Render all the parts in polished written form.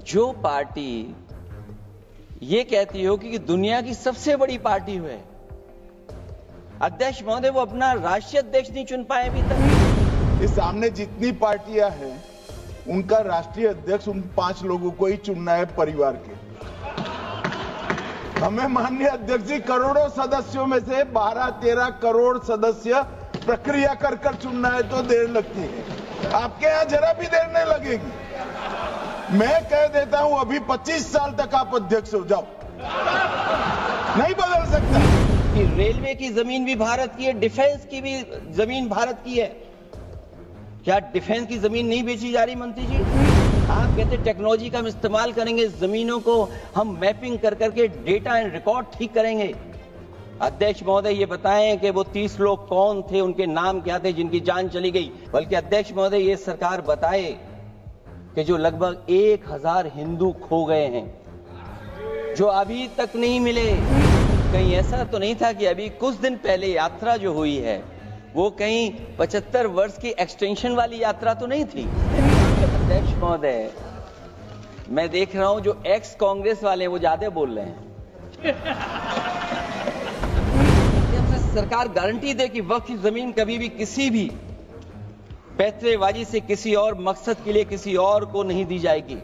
जो पार्टी ये कहती हो कि दुनिया की सबसे बड़ी पार्टी है, अध्यक्ष महोदय वो अपना राष्ट्रीय अध्यक्ष नहीं चुन पाए अभी तक। इस सामने जितनी पार्टियां हैं उनका राष्ट्रीय अध्यक्ष उन 5 लोगों को ही चुनना है परिवार के। हमें माननीय अध्यक्ष जी करोड़ों सदस्यों में से 12-13 करोड़ सदस्य प्रक्रिया कर कर चुनना है तो देर लगती है, आपके यहां जरा भी देर नहीं लगेगी। मैं कह देता हूं अभी 25 साल तक आप अध्यक्ष हो जाओ, नहीं बदल सकता। कि रेलवे की जमीन भी भारत की है, डिफेंस की भी जमीन भारत की है, क्या डिफेंस की जमीन नहीं बेची जा रही मंत्री जी? आप कहते टेक्नोलॉजी का हम इस्तेमाल करेंगे, जमीनों को हम मैपिंग कर करके डेटा एंड रिकॉर्ड ठीक करेंगे। अध्यक्ष महोदय ये बताएं कि वो 30 लोग कौन थे, उनके नाम क्या थे जिनकी जान चली गई। बल्कि अध्यक्ष महोदय ये सरकार बताए कि जो लगभग 1000 हिंदू खो गए हैं, जो अभी तक नहीं मिले। कहीं ऐसा तो नहीं था कि अभी कुछ दिन पहले यात्रा जो हुई है वो कहीं 75 वर्ष की एक्सटेंशन वाली यात्रा तो नहीं थी। अध्यक्ष महोदय मैं देख रहा हूं जो एक्स कांग्रेस वाले वो ज्यादा बोल रहे हैं। सरकार गारंटी दे कि वक्फ की जमीन कभी भी किसी भी पैतरेबाजी से किसी और मकसद के लिए किसी और को नहीं दी जाएगी।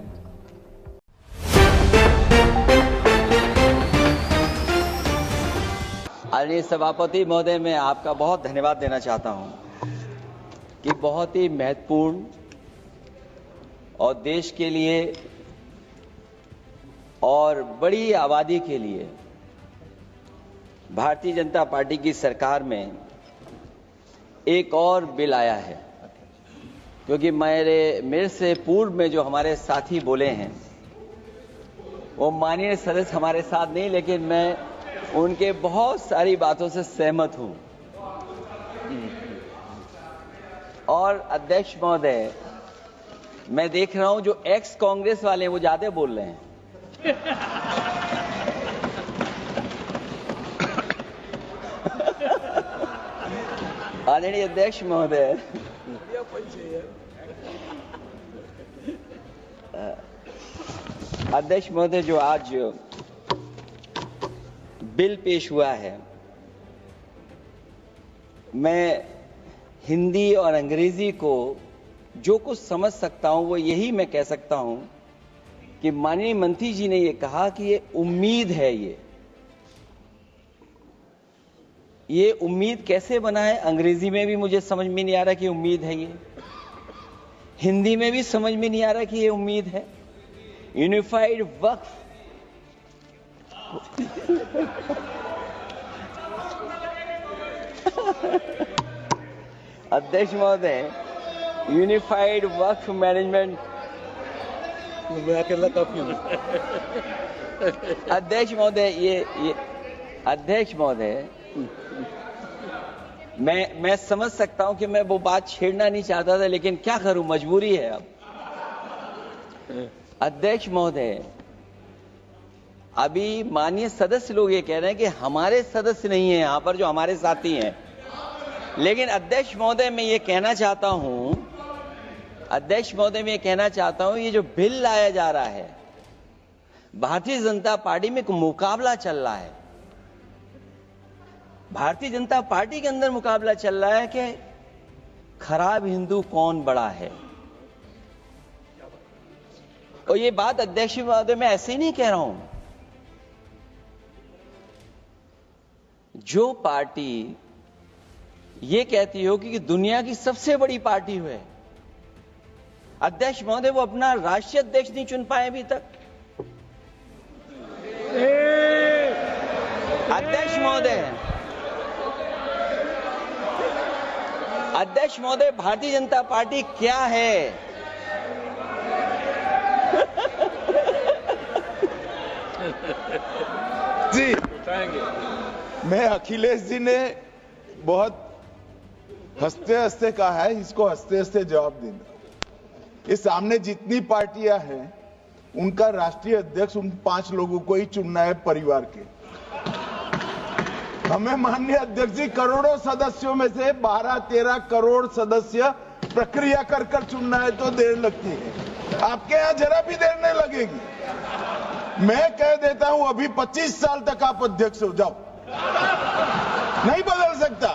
आदरणीय सभापति महोदय, मैं आपका बहुत धन्यवाद देना चाहता हूं कि बहुत ही महत्वपूर्ण और देश के लिए और बड़ी आबादी के लिए भारतीय जनता पार्टी की सरकार में एक और बिल आया है। क्योंकि मेरे से पूर्व में जो हमारे साथी बोले हैं वो माननीय सदस्य हमारे साथ नहीं, लेकिन मैं उनके बहुत सारी बातों से सहमत हूं। और अध्यक्ष महोदय मैं देख रहा हूं जो एक्स कांग्रेस वाले वो ज्यादा बोल रहे हैं। आदरणीय अध्यक्ष महोदय, अध्यक्ष महोदय जो आज बिल पेश हुआ है, मैं हिंदी और अंग्रेजी को जो कुछ समझ सकता हूं वो यही मैं कह सकता हूं कि माननीय मंत्री जी ने ये कहा कि ये उम्मीद है। ये उम्मीद कैसे बना है, अंग्रेजी में भी मुझे समझ में नहीं आ रहा कि उम्मीद है, ये हिंदी में भी समझ में नहीं आ रहा कि ये उम्मीद है। यूनिफाइड वक्फ अध्यक्ष महोदय, यूनिफाइड वक्फ मैनेजमेंट अध्यक्ष महोदय ये अध्यक्ष महोदय मैं समझ सकता हूं कि मैं वो बात छेड़ना नहीं चाहता था, लेकिन क्या करूं, मजबूरी है अब। अध्यक्ष महोदय अभी माननीय सदस्य लोग ये कह रहे हैं कि हमारे सदस्य नहीं है यहां पर जो हमारे साथी हैं, लेकिन अध्यक्ष महोदय मैं ये कहना चाहता हूं, अध्यक्ष महोदय मैं ये कहना चाहता हूं, ये जो बिल लाया जा रहा है, भारतीय जनता पार्टी में एक मुकाबला चल रहा है। भारतीय जनता पार्टी के अंदर मुकाबला चल रहा है कि खराब हिंदू कौन बड़ा है। और ये बात अध्यक्ष महोदय मैं ऐसे ही नहीं कह रहा हूं। जो पार्टी ये कहती हो कि दुनिया की सबसे बड़ी पार्टी है, अध्यक्ष महोदय वो अपना राष्ट्रीय अध्यक्ष नहीं चुन पाए अभी तक। अध्यक्ष महोदय भारतीय जनता पार्टी क्या है? जी मैं अखिलेश जी ने बहुत हंसते हंसते कहा है, इसको हंसते हंसते जवाब देना। इस सामने जितनी पार्टियां हैं उनका राष्ट्रीय अध्यक्ष उन 5 लोगों को ही चुनना है परिवार के। हमें माननीय अध्यक्ष जी करोड़ों सदस्यों में से 12-13 करोड़ सदस्य प्रक्रिया कर कर चुनना है तो देर लगती है, आपके यहां जरा भी देर नहीं लगेगी। लगेगी। मैं कह देता हूं अभी 25 साल तक आप अध्यक्ष हो जाओ, नहीं बदल सकता।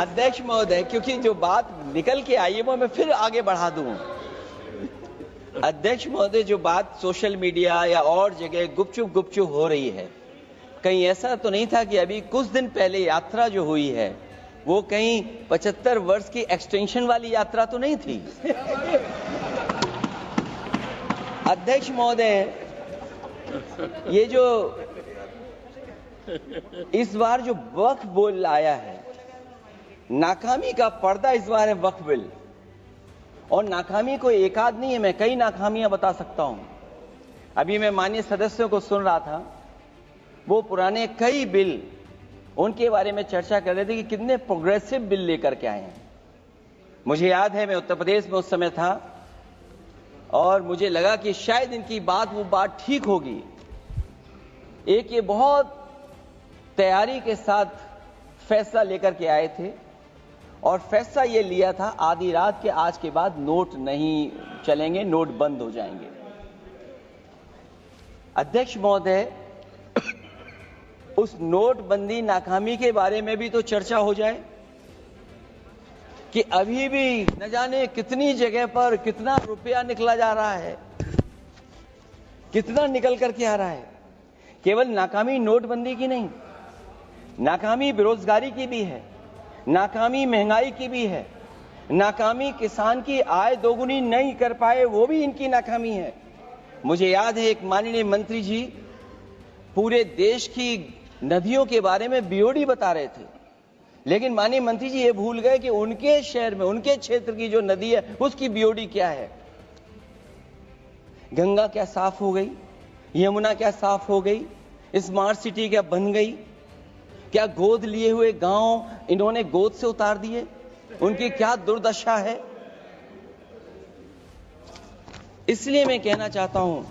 अध्यक्ष महोदय, क्योंकि जो बात निकल के आई है वो मैं फिर आगे बढ़ा दूं। अध्यक्ष महोदय, जो बात सोशल मीडिया या और जगह गुपचुप हो रही है, कहीं ऐसा तो नहीं था कि अभी कुछ दिन पहले यात्रा जो हुई है वो कहीं 75 वर्ष की एक्सटेंशन वाली यात्रा तो नहीं थी? अध्यक्ष महोदय, ये जो इस बार जो वक्फ बिल आया है, नाकामी का पर्दा इस बार है वक्फ बिल। और नाकामी कोई एक आध नहीं है, मैं कई नाकामियां बता सकता हूं। अभी मैं माननीय सदस्यों को सुन रहा था, वो पुराने कई बिल उनके बारे में चर्चा कर रहे थे कि कितने प्रोग्रेसिव बिल लेकर के आए हैं। मुझे याद है मैं उत्तर प्रदेश में उस समय था और मुझे लगा कि शायद इनकी वो बात ठीक होगी। एक ये बहुत तैयारी के साथ फैसला लेकर के आए थे और फैसला ये लिया था आधी रात के आज के बाद नोट नहीं चलेंगे, नोट बंद हो जाएंगे। अध्यक्ष महोदय, उस नोटबंदी नाकामी के बारे में भी तो चर्चा हो जाए कि अभी भी न जाने कितनी जगह पर कितना रुपया निकला जा रहा है, कितना निकल करके आ रहा है। केवल नाकामी नोटबंदी की नहीं, नाकामी बेरोजगारी की भी है, नाकामी महंगाई की भी है, नाकामी किसान की आय दोगुनी नहीं कर पाए वो भी इनकी नाकामी है। मुझे याद है एक माननीय मंत्री जी पूरे देश की नदियों के बारे में बीओडी बता रहे थे, लेकिन माननीय मंत्री जी ये भूल गए कि उनके शहर में, उनके क्षेत्र की जो नदी है उसकी बीओडी क्या है। गंगा क्या साफ हो गई, यमुना क्या साफ हो गई, स्मार्ट सिटी क्या बन गई, क्या गोद लिए हुए गांव इन्होंने गोद से उतार दिए, उनकी क्या दुर्दशा है। इसलिए मैं कहना चाहता हूं,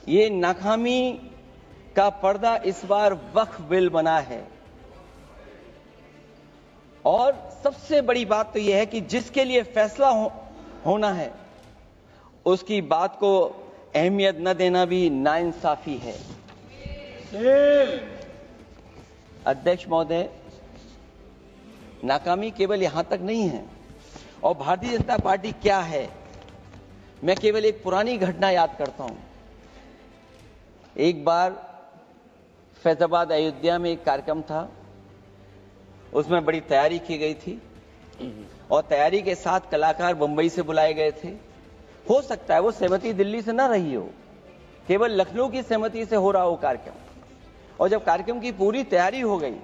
ये नाकामी का पर्दा इस बार वक्फ बिल बना है। और सबसे बड़ी बात तो यह है कि जिसके लिए फैसला होना है उसकी बात को अहमियत न देना भी नाइंसाफी है। अध्यक्ष महोदय, नाकामी केवल यहां तक नहीं है। और भारतीय जनता पार्टी क्या है, मैं केवल एक पुरानी घटना याद करता हूं। एक बार फैजाबाद अयोध्या में एक कार्यक्रम था, उसमें बड़ी तैयारी की गई थी और तैयारी के साथ कलाकार मुंबई से बुलाए गए थे। हो सकता है वो सहमति दिल्ली से ना रही हो, केवल लखनऊ की सहमति से हो रहा हो कार्यक्रम। और जब कार्यक्रम की पूरी तैयारी हो गई,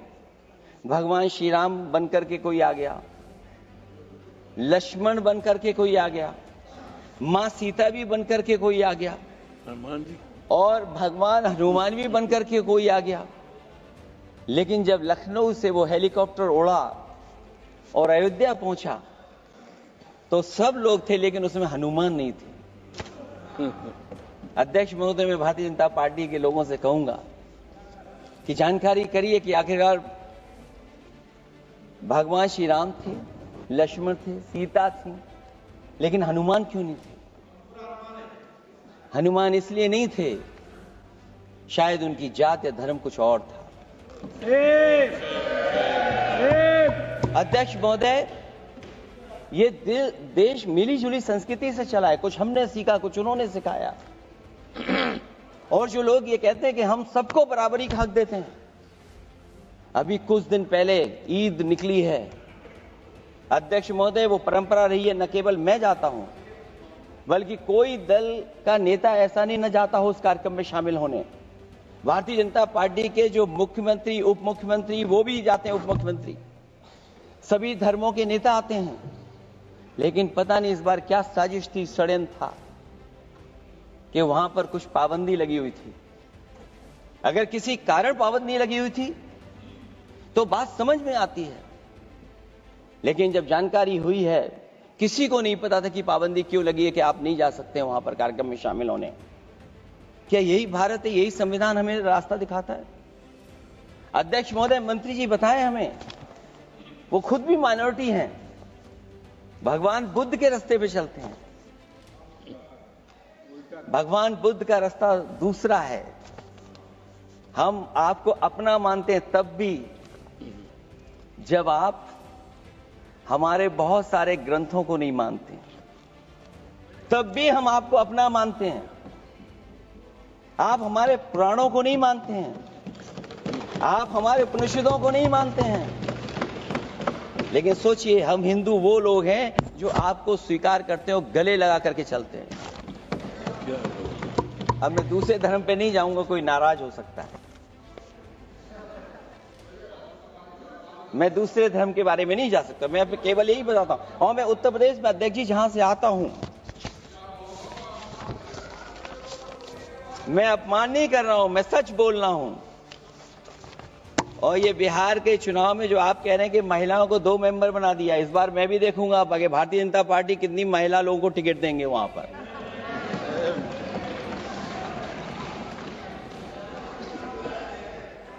भगवान श्री राम बनकर के कोई आ गया, लक्ष्मण बनकर के कोई आ गया, मां सीता भी बनकर के कोई आ गया, और भगवान हनुमान भी बनकर के कोई आ गया। लेकिन जब लखनऊ से वो हेलीकॉप्टर उड़ा और अयोध्या पहुंचा तो सब लोग थे, लेकिन उसमें हनुमान नहीं थे। अध्यक्ष महोदय, मैं भारतीय जनता पार्टी के लोगों से कहूंगा कि जानकारी करिए कि आखिरकार भगवान श्री राम थे, लक्ष्मण थे, सीता थी, लेकिन हनुमान क्यों नहीं थे? हनुमान इसलिए नहीं थे, शायद उनकी जात या धर्म कुछ और था। अध्यक्ष महोदय, ये देश मिली जुली संस्कृति से चला है। कुछ हमने सीखा, कुछ उन्होंने सिखाया। और जो लोग ये कहते हैं कि हम सबको बराबरी का हक देते हैं, अभी कुछ दिन पहले ईद निकली है। अध्यक्ष महोदय, वो परंपरा रही है, न केवल मैं जाता हूं बल्कि कोई दल का नेता ऐसा नहीं न जाता हो उस कार्यक्रम में शामिल होने। भारतीय जनता पार्टी के जो मुख्यमंत्री, उप मुख्यमंत्री, वो भी जाते हैं, उप मुख्यमंत्री, सभी धर्मों के नेता आते हैं। लेकिन पता नहीं इस बार क्या साजिश थी, षड्यंत्र था कि वहां पर कुछ पाबंदी लगी हुई थी। अगर किसी कारण पाबंदी लगी हुई थी तो बात समझ में आती है, लेकिन जब जानकारी हुई है, किसी को नहीं पता था कि पाबंदी क्यों लगी है कि आप नहीं जा सकते वहां पर कार्यक्रम में शामिल होने। क्या यही भारत है, यही संविधान हमें रास्ता दिखाता है? अध्यक्ष महोदय, मंत्री जी बताएं हमें, वो खुद भी माइनॉरिटी हैं, भगवान बुद्ध के रास्ते पे चलते हैं। भगवान बुद्ध का रास्ता दूसरा है। हम आपको अपना मानते हैं तब भी जब आप हमारे बहुत सारे ग्रंथों को नहीं मानते, तब भी हम आपको अपना मानते हैं। आप हमारे पुराणों को नहीं मानते हैं, आप हमारे उपनिषदों को नहीं मानते हैं। लेकिन सोचिए, हम हिंदू वो लोग हैं जो आपको स्वीकार करते हैं और गले लगा करके चलते हैं। अब मैं दूसरे धर्म पे नहीं जाऊंगा, कोई नाराज हो सकता है। मैं दूसरे धर्म के बारे में नहीं जा सकता, मैं केवल यही बताता हूं। और मैं उत्तर प्रदेश में अध्यक्ष जी जहां से आता हूं, मैं अपमान नहीं कर रहा हूं, मैं सच बोल रहा हूं। और ये बिहार के चुनाव में जो आप कह रहे हैं कि महिलाओं को 2 मेंबर बना दिया, इस बार मैं भी देखूंगा आगे भारतीय जनता पार्टी कितनी महिला लोगों को टिकट देंगे वहां पर।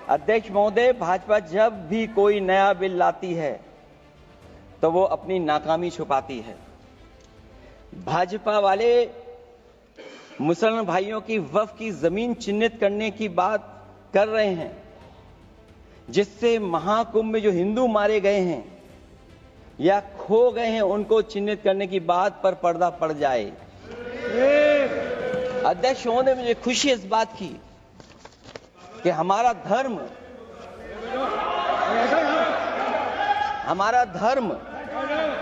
अध्यक्ष महोदय, भाजपा जब भी कोई नया बिल लाती है तो वो अपनी नाकामी छुपाती है। भाजपा वाले मुसलमान भाइयों की वक्फ की जमीन चिन्हित करने की बात कर रहे हैं, जिससे महाकुंभ में जो हिंदू मारे गए हैं या खो गए हैं उनको चिन्हित करने की बात पर पर्दा पड़ जाए। अध्यक्ष महोदय, मुझे खुशी इस बात की कि हमारा धर्म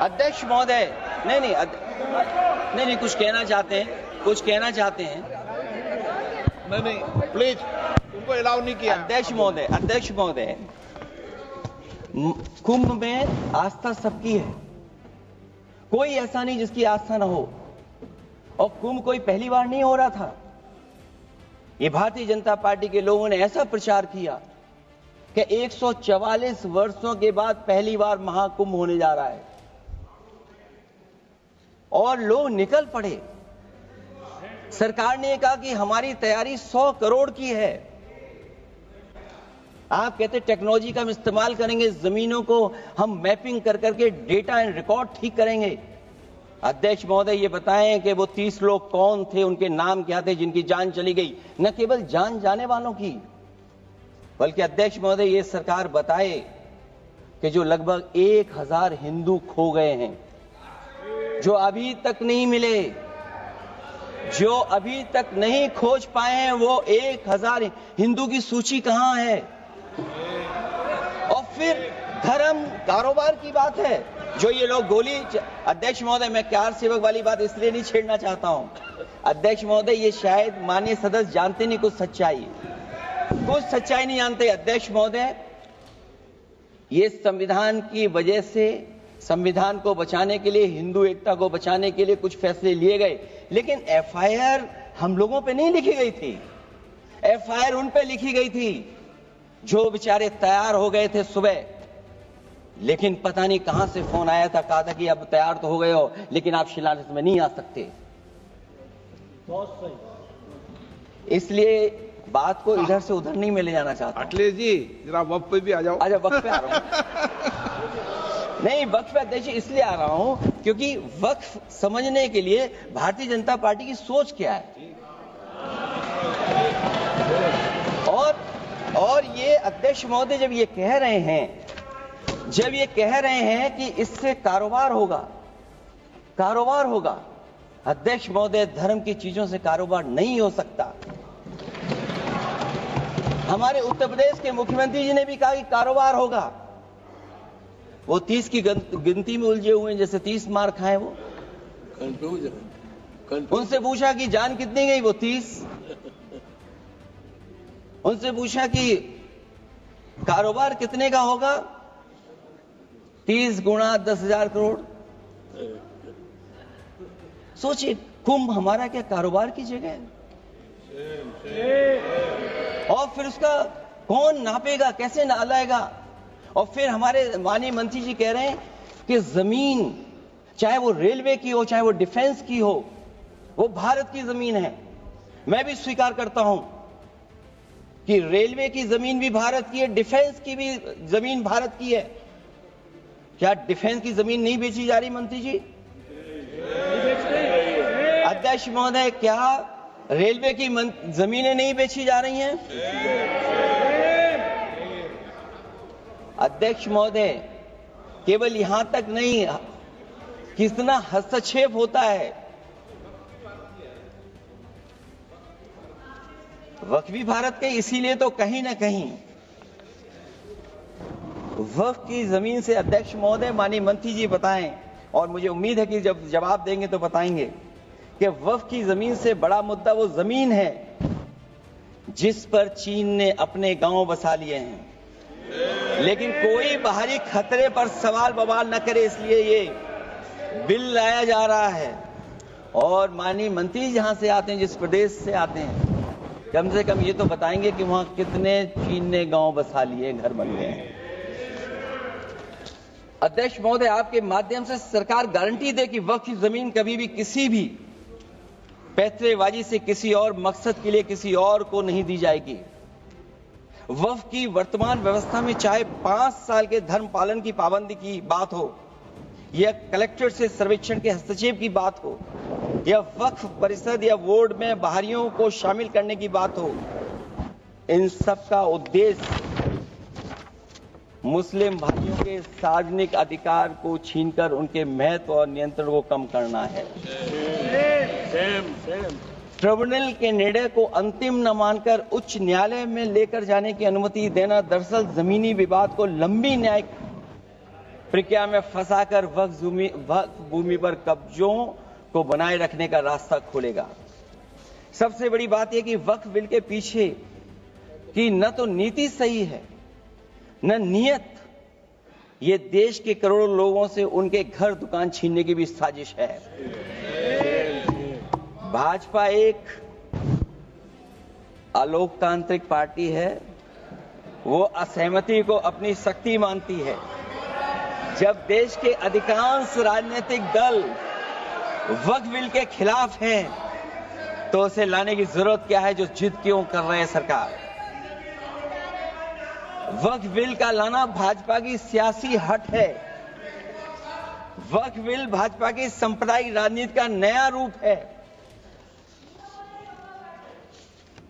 अध्यक्ष महोदय नहीं कुछ कहना चाहते हैं नहीं प्लीज, उनको अलाउ नहीं किया। अध्यक्ष महोदय, कुंभ में आस्था सबकी है, कोई ऐसा नहीं जिसकी आस्था ना हो। और कुंभ कोई पहली बार नहीं हो रहा था। ये भारतीय जनता पार्टी के लोगों ने ऐसा प्रचार किया कि 144 वर्षों के बाद पहली बार महाकुंभ होने जा रहा है और लोग निकल पड़े। सरकार ने कहा कि हमारी तैयारी 100 करोड़ की है। आप कहते टेक्नोलॉजी का हम इस्तेमाल करेंगे, जमीनों को हम मैपिंग कर करके डेटा एंड रिकॉर्ड ठीक करेंगे। अध्यक्ष महोदय, ये बताएं कि वो 30 लोग कौन थे, उनके नाम क्या थे जिनकी जान चली गई। न केवल जान जाने वालों की, बल्कि अध्यक्ष महोदय ये सरकार बताए कि जो लगभग 1000 हिंदू खो गए हैं, जो अभी तक नहीं मिले, जो अभी तक नहीं खोज पाए हैं, वो 1000 हिंदू की सूची कहां है? और फिर धर्म कारोबार की बात है, जो ये लोग गोली। अध्यक्ष महोदय, मैं कार सेवक वाली बात इसलिए नहीं छेड़ना चाहता हूं। अध्यक्ष महोदय, ये शायद माननीय सदस्य जानते नहीं कुछ सच्चाई नहीं जानते। अध्यक्ष महोदय, ये संविधान की वजह से, संविधान को बचाने के लिए, हिंदू एकता को बचाने के लिए कुछ फैसले लिए गए, लेकिन एफआईआर हम लोगों पे नहीं लिखी गई थी। एफआईआर उन पे लिखी गई थी जो बेचारे तैयार हो गए थे सुबह, लेकिन पता नहीं कहां से फोन आया था, कहा था कि अब तैयार तो हो गए हो लेकिन आप शिलान्यास में नहीं आ सकते। बहुत सही। इसलिए बात को इधर से उधर नहीं में ले जाना चाहता। अखिलेश जी, जरा वक्त पे भी आ जाओ। अच्छा, वक्त पे आ रहा हूं। नहीं, वक्त पे अध्यक्ष इसलिए आ रहा हूं क्योंकि वक्त समझने के लिए भारतीय जनता पार्टी की सोच क्या है। और ये अध्यक्ष महोदय जब ये कह रहे हैं कि इससे कारोबार होगा, अध्यक्ष महोदय, धर्म की चीजों से कारोबार नहीं हो सकता। हमारे उत्तर प्रदेश के मुख्यमंत्री जी ने भी कहा कि कारोबार होगा। वो 30 की गिनती में उलझे हुए हैं, जैसे 30 मार खाए वो। उनसे पूछा कि जान कितनी गई, वो 30। उनसे पूछा कि कारोबार कितने का होगा, 30 गुणा 10,000 करोड़। सोचिए, कुंभ हमारा क्या कारोबार की जगह है? और फिर उसका कौन नापेगा, कैसे नालाएगा? और फिर हमारे माननीय मंत्री जी कह रहे हैं कि जमीन, चाहे वो रेलवे की हो, चाहे वो डिफेंस की हो, वो भारत की जमीन है। मैं भी स्वीकार करता हूं कि रेलवे की जमीन भी भारत की है, डिफेंस की भी जमीन भारत की है। क्या डिफेंस की जमीन नहीं बेची जा रही मंत्री जी? अध्यक्ष महोदय, क्या रेलवे की जमीनें नहीं बेची जा रही हैं? अध्यक्ष महोदय, केवल यहां तक नहीं, कितना हस्तक्षेप होता है। वक्फी भारत के इसीलिए तो कहीं ना कहीं वक्फ की जमीन से, अध्यक्ष महोदय, माननीय मंत्री जी बताएं, और मुझे उम्मीद है कि जब जवाब देंगे तो बताएंगे कि वक्फ की जमीन से बड़ा मुद्दा वो जमीन है जिस पर चीन ने अपने गांव बसा लिए हैं, लेकिन कोई बाहरी खतरे पर सवाल बवाल न करे, इसलिए ये बिल लाया जा रहा है। और माननीय मंत्री जहां से आते हैं, जिस प्रदेश से आते हैं, कम से कम ये तो बताएंगे कि वहां कितने चीन ने गांव बसा लिए, घर बन गए हैं। अध्यक्ष महोदय, आपके माध्यम से सरकार गारंटी दे कि वक्फ की जमीन कभी भी किसी भी पैतरेबाजी से किसी और मकसद के लिए किसी और को नहीं दी जाएगी। वक्फ की वर्तमान व्यवस्था में चाहे 5 साल के धर्म पालन की पाबंदी की बात हो, या कलेक्टर से सर्वेक्षण के हस्तक्षेप की बात हो, या वक्फ परिषद या बोर्ड में बाहरियों को शामिल करने की बात हो, इन सब का उद्देश्य मुस्लिम भाइयों के सार्वजनिक अधिकार को छीनकर उनके महत्व और नियंत्रण को कम करना है। ट्रिब्यूनल के निर्णय को अंतिम न मानकर उच्च न्यायालय में लेकर जाने की अनुमति देना दरअसल जमीनी विवाद को लंबी न्यायिक प्रक्रिया में फंसाकर वक्फ भूमि पर कब्जों को बनाए रखने का रास्ता खोलेगा। सबसे बड़ी बात यह कि वक्फ बिल के पीछे की न तो नीति सही है, न नियत। ये देश के करोड़ों लोगों से उनके घर दुकान छीनने की भी साजिश है। भाजपा एक अलोकतांत्रिक पार्टी है, वो असहमति को अपनी शक्ति मानती है। जब देश के अधिकांश राजनीतिक दल वक्फ बिल के खिलाफ हैं, तो उसे लाने की जरूरत क्या है, जो जिद क्यों कर रहे हैं सरकार? वक्फ बिल का लाना भाजपा की सियासी हट है। वक्फ बिल भाजपा की सांप्रदायिक राजनीति का नया रूप है।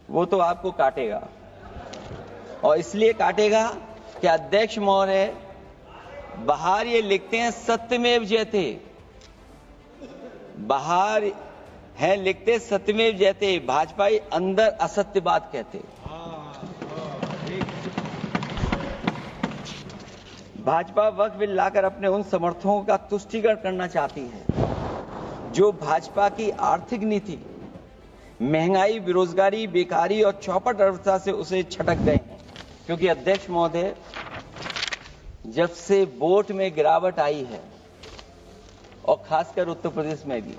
वो तो आपको काटेगा, और इसलिए काटेगा कि अध्यक्ष महोदय बाहर ये लिखते हैं सत्यमेव जयते, बाहर है लिखते सत्यमेव जयते, भाजपाई अंदर असत्य बात कहते। भाजपा वक्फ बिल लाकर अपने उन समर्थकों का तुष्टीकरण करना चाहती है जो भाजपा की आर्थिक नीति, महंगाई, बेरोजगारी, बेकारी और चौपट अर्थव्यवस्था से उसे छटक गए हैं। क्योंकि अध्यक्ष महोदय, जब से वोट में गिरावट आई है, और खासकर उत्तर प्रदेश में भी,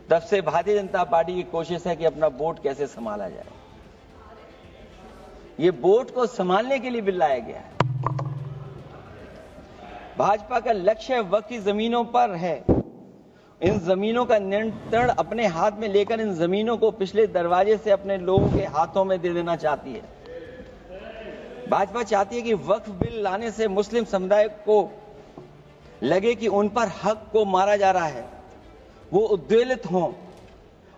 तब से भारतीय जनता पार्टी की कोशिश है कि अपना वोट कैसे संभाला जाए। ये वोट को संभालने के लिए बिल लाया गया है। भाजपा का लक्ष्य वक्फ की जमीनों पर है। इन जमीनों का नियंत्रण अपने हाथ में लेकर इन जमीनों को पिछले दरवाजे से अपने लोगों के हाथों में दे देना चाहती है। भाजपा चाहती है कि वक्फ बिल लाने से मुस्लिम समुदाय को लगे कि उन पर हक को मारा जा रहा है, वो उद्वेलित हों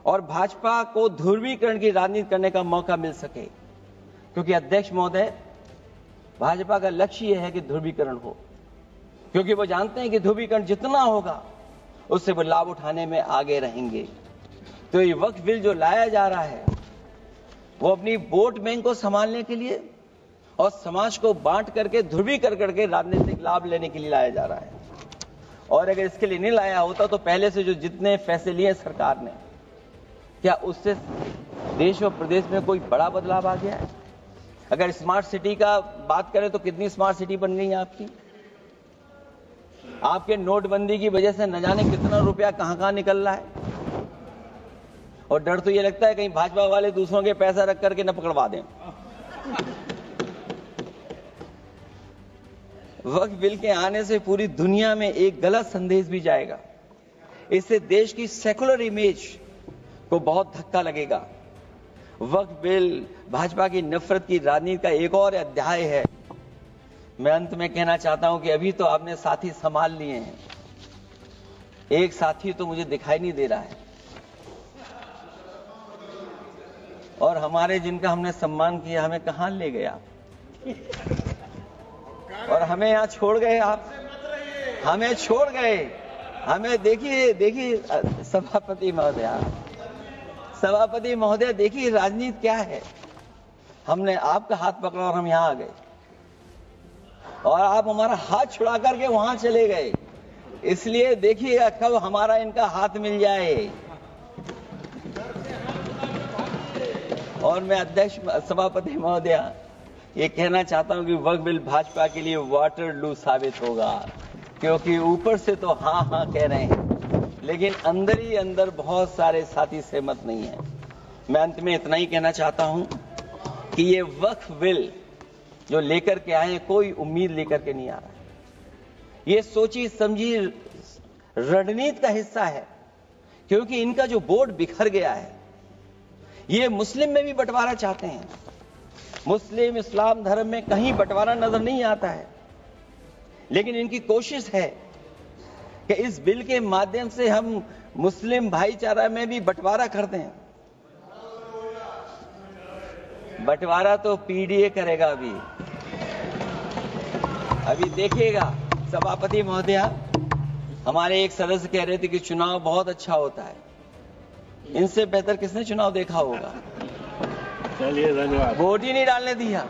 और भाजपा को ध्रुवीकरण की राजनीति करने का मौका मिल सके। क्योंकि अध्यक्ष महोदय, भाजपा का लक्ष्य यह है कि ध्रुवीकरण हो, क्योंकि वो जानते हैं कि ध्रुवीकरण जितना होगा उससे वो लाभ उठाने में आगे रहेंगे। तो ये वक्फ बिल जो लाया जा रहा है, वो अपनी वोट बैंक को संभालने के लिए और समाज को बांट करके ध्रुवीकरण राजनीतिक लाभ लेने के लिए लाया जा रहा है। और अगर इसके लिए नहीं लाया होता तो पहले से जो जितने फैसले लिए सरकार ने, क्या उससे देश और प्रदेश में कोई बड़ा बदलाव आ गया है? अगर स्मार्ट सिटी का बात करें तो कितनी स्मार्ट सिटी बन गई है आपकी? आपके नोटबंदी की वजह से न जाने कितना रुपया कहां निकल रहा है। और डर तो ये लगता है कहीं भाजपा वाले दूसरों के पैसा रख करके न पकड़वा दें। वक्फ बिल के आने से पूरी दुनिया में एक गलत संदेश भी जाएगा। इससे देश की सेकुलर इमेज को बहुत धक्का लगेगा। वक्फ बिल भाजपा की नफरत की राजनीति का एक और अध्याय है। मैं अंत में कहना चाहता हूं कि अभी तो आपने साथी संभाल लिए हैं, एक साथी तो मुझे दिखाई नहीं दे रहा है, और हमारे जिनका हमने सम्मान किया हमें कहां ले गए आप, और हमें यहां छोड़ गए आप, हमें छोड़ गए। हमें देखिए सभापति महोदय देखिए राजनीति क्या है। हमने आपका हाथ पकड़ा और हम यहां आ गए, और आप हमारा हाथ छुड़ा करके वहां चले गए। इसलिए देखिएगा कब हमारा इनका हाथ मिल जाए। और मैं अध्यक्ष सभापति महोदय ये कहना चाहता हूं कि वक्फ बिल भाजपा के लिए वाटरलू साबित होगा, क्योंकि ऊपर से तो हाँ हाँ कह रहे हैं, लेकिन अंदर ही अंदर बहुत सारे साथी सहमत नहीं है। मैं अंत में इतना ही कहना चाहता हूं कि ये वक्फ बिल जो लेकर के आए कोई उम्मीद लेकर के नहीं आ रहा है, ये सोची समझी रणनीति का हिस्सा है, क्योंकि इनका जो बोर्ड बिखर गया है, ये मुस्लिम में भी बंटवारा चाहते हैं। मुस्लिम इस्लाम धर्म में कहीं बंटवारा नजर नहीं आता है, लेकिन इनकी कोशिश है कि इस बिल के माध्यम से हम मुस्लिम भाईचारा में भी बंटवारा करते हैं। बंटवारा तो पीडीए करेगा। अभी देखिएगा सभापति महोदय, हमारे एक सदस्य कह रहे थे कि चुनाव बहुत अच्छा होता है। इनसे बेहतर किसने चुनाव देखा होगा? चलिए धन्यवाद। वोट ही नहीं डालने दिया।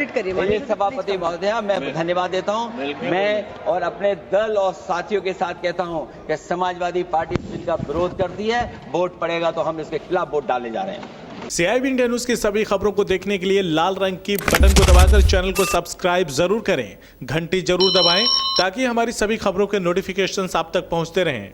सभापति महोदय मैं धन्यवाद देता हूं। मैं और अपने दल और साथियों के साथ कहता हूं कि समाजवादी पार्टी जिनका विरोध करती है, वोट पड़ेगा तो हम इसके खिलाफ वोट डालने जा रहे हैं। CIB इंडिया न्यूज की सभी खबरों को देखने के लिए लाल रंग की बटन को दबाकर चैनल को सब्सक्राइब जरूर करें, घंटी जरूर दबाएं ताकि हमारी सभी खबरों के नोटिफिकेशंस आप तक पहुंचते रहें।